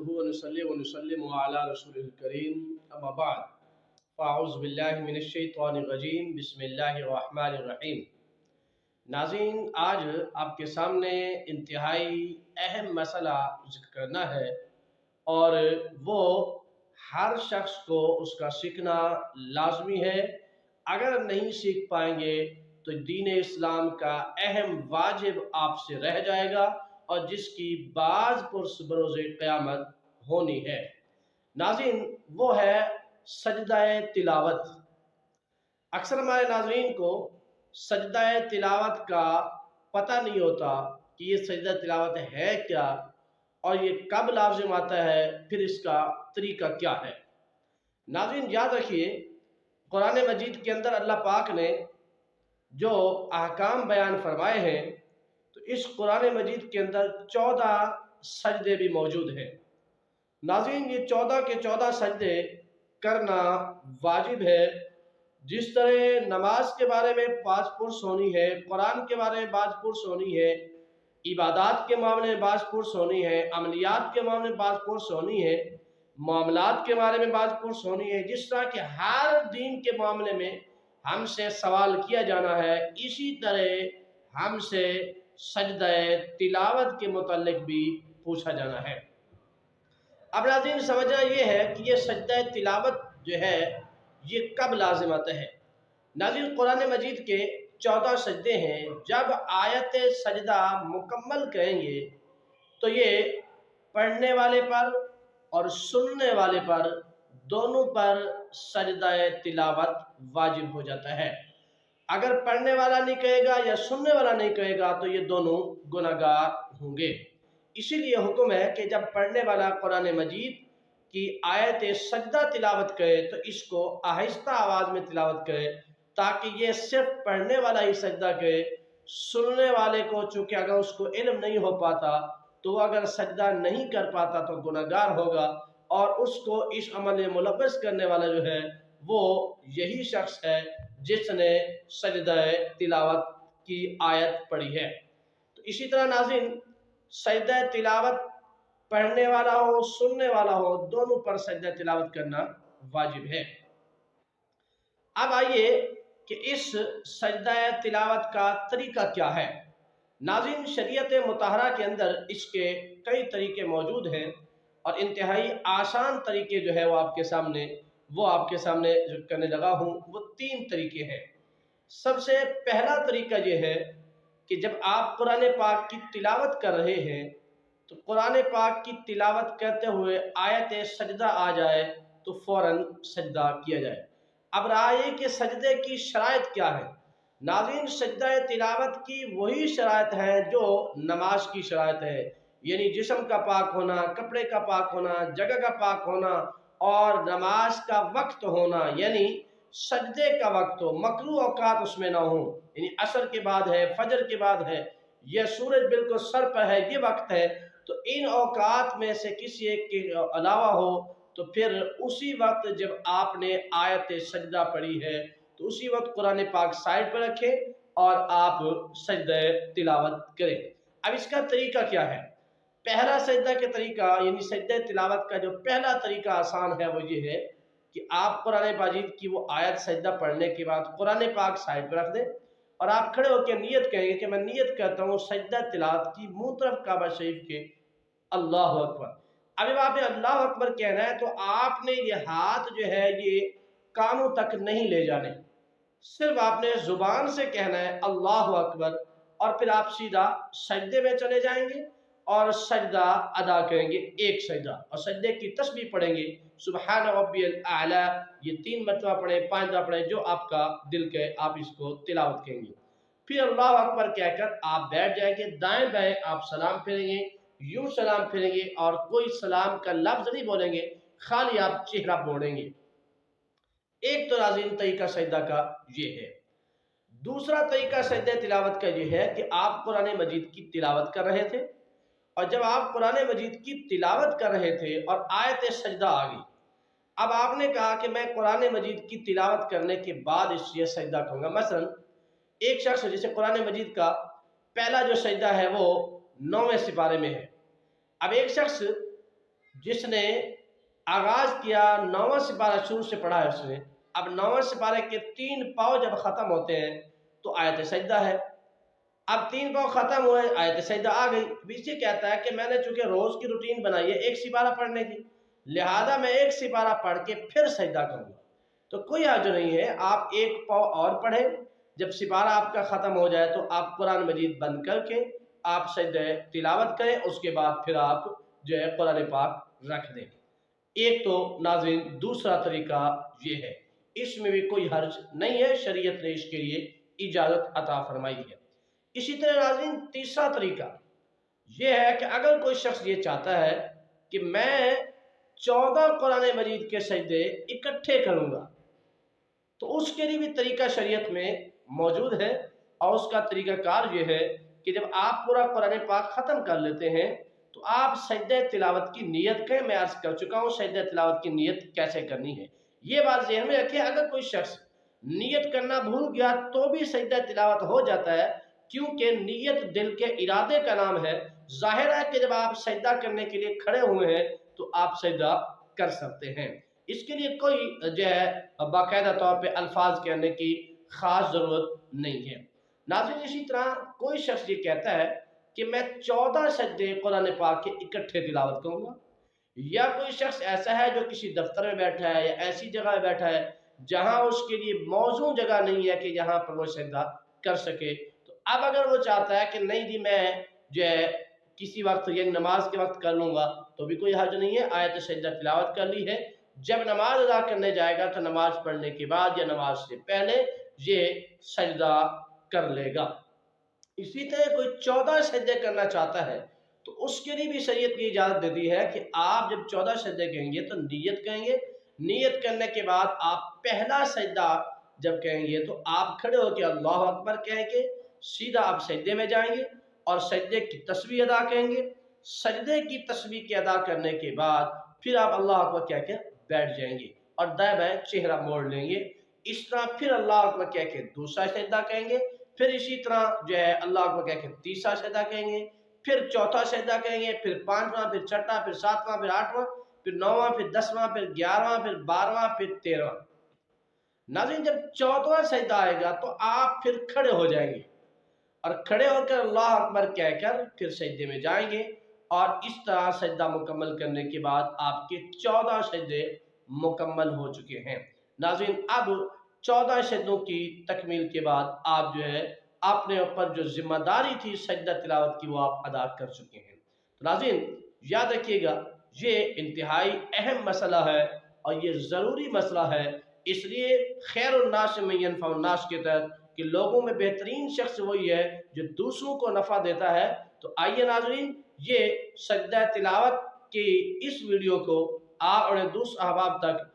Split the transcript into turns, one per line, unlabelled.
नहमदुहु व नुसल्ली व नुसल्लिमु अला रसूलिल करीम अम्मा बाद फ़अऊज़ु बिल्लाहि मिनश शैतानिर रजीम बिस्मिल्लाहिर रहमानिर रहीम। नाज़रीन, आज आपके सामने इंतहाई अहम मसला ज़िक्र करना है और वो हर शख्स को उसका सीखना लाजमी है। अगर नहीं सीख पाएंगे तो दीन इस्लाम का अहम वाजिब आपसे रह जाएगा और जिसकी बाज पुरस बरोज़े क़यामत होनी है। नाज़रीन, वो है सजदाए तिलावत। अक्सर हमारे नाज़रीन को सजदाए तिलावत का पता नहीं होता कि ये सजदा तिलावत है क्या और ये कब लाज़िम आता है, फिर इसका तरीका क्या है। नाज़रीन, याद रखिए, कुरान मजीद के अंदर अल्लाह पाक ने जो अहकाम बयान फरमाए हैं, तो इस कुरान मजीद के अंदर 14 सजदे भी मौजूद हैं। नाज़रीन, ये 14 के 14 सजदे करना वाजिब है। जिस तरह नमाज के बारे में बात पुरस होनी है, कुरान के बारे में बात पुरस होनी है, इबादत के मामले में बात पुरस होनी है, अमलियात के मामले में बात पुरस होनी है, मामलात के बारे में बात पुरस होनी है, जिस तरह के हर दीन के मामले में हमसे सवाल किया जाना है, इसी तरह हमसे सजदाए तिलावत के मुताल्लिक भी पूछा जाना है। अब नाज़रीन, समझना ये है कि ये सजदाए तिलावत जो है ये कब लाजिम आता है। नाज़रीन, कुरान मजीद के 14 सजदे हैं। जब आयत सजदा मुकम्मल करेंगे तो ये पढ़ने वाले पर और सुनने वाले पर दोनों पर सजदाए तिलावत वाजिब हो जाता है। अगर पढ़ने वाला नहीं कहेगा या सुनने वाला नहीं कहेगा तो ये दोनों गुनाहगार होंगे। इसीलिए हुक्म है कि जब पढ़ने वाला कुरान मजीद की आयत सजदा तिलावत करे तो इसको आहिस्ता आवाज़ में तिलावत करे, ताकि ये सिर्फ पढ़ने वाला ही सजदा करे। सुनने वाले को चूँकि अगर उसको इल्म नहीं हो पाता तो वो अगर सजदा नहीं कर पाता तो गुनाहगार होगा, और उसको इस अमल में मुलव्वस करने वाला जो है वो यही शख्स है जिसने सजदा तिलावत की आयत पढ़ी है। तो इसी तरह नाज़रीन, सजदा तिलावत पढ़ने वाला हो सुनने वाला हो दोनों पर सजदा तिलावत करना वाजिब है। अब आइए कि इस सजदा तिलावत का तरीका क्या है। नाज़रीन, शरीयत मुतहरा के अंदर इसके कई तरीके मौजूद हैं और इंतहाई आसान तरीके जो है वो आपके सामने जो करने लगा हूँ वो 3 तरीके हैं। सबसे पहला तरीका ये है कि जब आप कुरान पाक की तिलावत कर रहे हैं तो कुरान पाक की तिलावत करते हुए आयत सजदा आ जाए तो फ़ौरन सजदा किया जाए। अब रहा ये कि सजदे की शराइत क्या है। नाज़रीन, सजदा तिलावत की वही शराइत है जो नमाज की शराइत है, यानी जिस्म का पाक होना, कपड़े का पाक होना, जगह का पाक होना और नमाज का वक्त होना, यानी सजदे का वक्त हो, मकरूह औकात उसमें ना हो, यानी असर के बाद है, फजर के बाद है, यह सूरज बिल्कुल सर पर है, ये वक्त है। तो इन औकात में से किसी एक के अलावा हो तो फिर उसी वक्त जब आपने आयत सजदा पढ़ी है तो उसी वक्त कुरान पाक साइड पर रखें और आप सजदा तिलावत करें। अब इसका तरीका क्या है। पहला सजदा के तरीका यानी सजदा तिलावत का जो पहला तरीका आसान है वो ये है कि आप कुरान मजीद की वो आयत सजदा पढ़ने के बाद कुरान पाक साइड पर रख दें और आप खड़े होकर नियत करेंगे कि मैं नियत करता हूँ सजदा तिलावत की, मुंह तरफ काबा शरीफ के, अल्लाह अकबर। अब जब आपने अल्लाह अकबर कहना है तो आपने ये हाथ जो है ये कानों तक नहीं ले जाने, सिर्फ आपने जुबान से कहना है अल्लाह अकबर, और फिर आप सीधा सजदे में चले जाएंगे और सजदा अदा करेंगे, एक सजदा, और सजदे की तस्बीह पढ़ेंगे, सुबहान रब्बियल आला, ये 3 मरतबा पढ़ें, 5 दफा पढ़ें, जो आपका दिल कहे आप इसको तिलावत करेंगे। फिर अल्लाह अकबर कहकर आप बैठ जाएंगे, दाएं बाएं आप सलाम फेरेंगे, यूं सलाम फेरेंगे और कोई सलाम का लफ्ज नहीं बोलेंगे, खाली आप चेहरा मोड़ेंगे। एक तो नाज़रीन तरीका सजदा का ये है। दूसरा तरीका सजदा तिलावत का ये है कि आप कुरान मजीद की तिलावत कर रहे थे और जब आप कुरान मजीद की तिलावत कर रहे थे और आयत सजदा आ गई, अब आपने कहा कि मैं कुरान मजीद की तिलावत करने के बाद इसलिए सजदा करूँगा। मसलन एक शख्स जैसे कुरान मजीद का पहला जो सजदा है वो 9वें सिपारे में है। अब एक शख्स जिसने आगाज किया 9वां सिपारा शुरू से पढ़ा है उसने, अब 9वें सिपारे के 3 पाँव जब खत्म होते हैं तो आयत सजदा है। अब 3 पाँव खत्म हुए, आयत सजदा आ गई। बीच कहता है कि मैंने चूंकि रोज की रूटीन बनाई है एक सिपारा पढ़ने की, लिहाजा मैं एक सिपारा पढ़ के फिर सजदा करूंगा। तो कोई हर्ज नहीं है, आप एक पाँव और पढ़ें, जब सिपारा आपका ख़त्म हो जाए तो आप कुरान मजीद बंद करके आप सजदे तिलावत करें, उसके बाद फिर आप जो है कुरान पाक रख दें। एक तो नाज़रीन दूसरा तरीका ये है, इसमें भी कोई हर्ज नहीं है, शरीयत ने इसके लिए इजाज़त अता फरमाई है। इसी तरह नाज़रीन तीसरा तरीका ये है कि अगर कोई शख्स ये चाहता है कि मैं 14 कुरान मजीद के सजदे इकट्ठे करूँगा, तो उसके लिए भी तरीका शरीयत में मौजूद है। और उसका तरीक़ाकार ये है कि जब आप पूरा कुरान पाक ख़त्म कर लेते हैं तो आप सजदे तिलावत की नीयत करें। मैं अर्ज़ कर चुका हूँ सजदे तिलावत की नीयत कैसे करनी है, ये बात ज़हन में रखें। अगर कोई शख्स नीयत करना भूल गया तो भी सजदा तिलावत हो जाता है, क्योंकि नीयत दिल के इरादे का नाम है। ज़ाहिर है कि जब आप सजदा करने के लिए खड़े हुए हैं तो आप सजदा कर सकते हैं, इसके लिए कोई जो है बाकायदा तौर पे अल्फाज कहने की ख़ास ज़रूरत नहीं है। नाज़रीन इसी तरह कोई शख्स ये कहता है कि मैं 14 सजदे कुरान पाक के इकट्ठे तिलावत करूँगा, या कोई शख्स ऐसा है जो किसी दफ्तर में बैठा है या ऐसी जगह बैठा है जहाँ उसके लिए मौजू जगह नहीं है कि जहाँ पर वो सजदा कर सके, तो अब अगर वो चाहता है कि नहीं जी मैं जो है किसी वक्त या नमाज के वक्त कर लूँगा, तो भी कोई हर्ज नहीं है। आयत सजदा तिलावत कर ली है, जब नमाज अदा करने जाएगा तो नमाज पढ़ने के बाद या नमाज से पहले ये सजदा कर लेगा। इसी तरह कोई 14 सजदे करना चाहता है तो उसके लिए भी शरीयत की इजाज़त देती है कि आप जब 14 सजदे कहेंगे तो नीयत कहेंगे, नीयत करने के बाद आप पहला सजदा जब कहेंगे तो आप खड़े होकर अल्लाह अकबर कह के सीधा आप सजदे में जाएंगे और सजदे की तस्बीह अदा करेंगे। सजदे की तस्बीह के अदा करने के बाद फिर आप अल्लाह अकबर कह के बैठ जाएंगे और दाएं बाएं चेहरा मोड़ लेंगे। इस तरह फिर अल्लाह अकबर कह के दूसरा सजदा कहेंगे, फिर इसी तरह जो है अल्लाह अकबर कह के तीसरा सजदा कहेंगे, फिर चौथा सजदा कहेंगे, फिर पांचवा, फिर छठा, फिर सातवां, फिर आठवां, फिर नौवां, फिर 10वां, फिर 11वां, फिर 12वां, फिर 13वां। नाज़रीन जब 14वां सजदा आएगा तो आप फिर खड़े हो जाएंगे और खड़े होकर अल्लाह अकबर कहकर फिर सजदे में जाएंगे और इस तरह सजदा मुकम्मल करने के बाद आपके 14 सजदे मुकम्मल हो चुके हैं। नाज़रीन अब 14 सजदों की तकमील के बाद आप जो है अपने ऊपर जो जिम्मेदारी थी सजदा तिलावत की वो आप अदा कर चुके हैं। तो नाज़रीन याद रखिएगा ये इंतहाई अहम मसला है और ये ज़रूरी मसला है, इसलिए खैरुन्नास में यनफ़उन्नास के तहत कि लोगों में बेहतरीन शख्स वही है जो दूसरों को नफ़ा देता है। तो आइए नाज़रीन ये सजदा तिलावत की इस वीडियो को आप और दूसरे अहबाब तक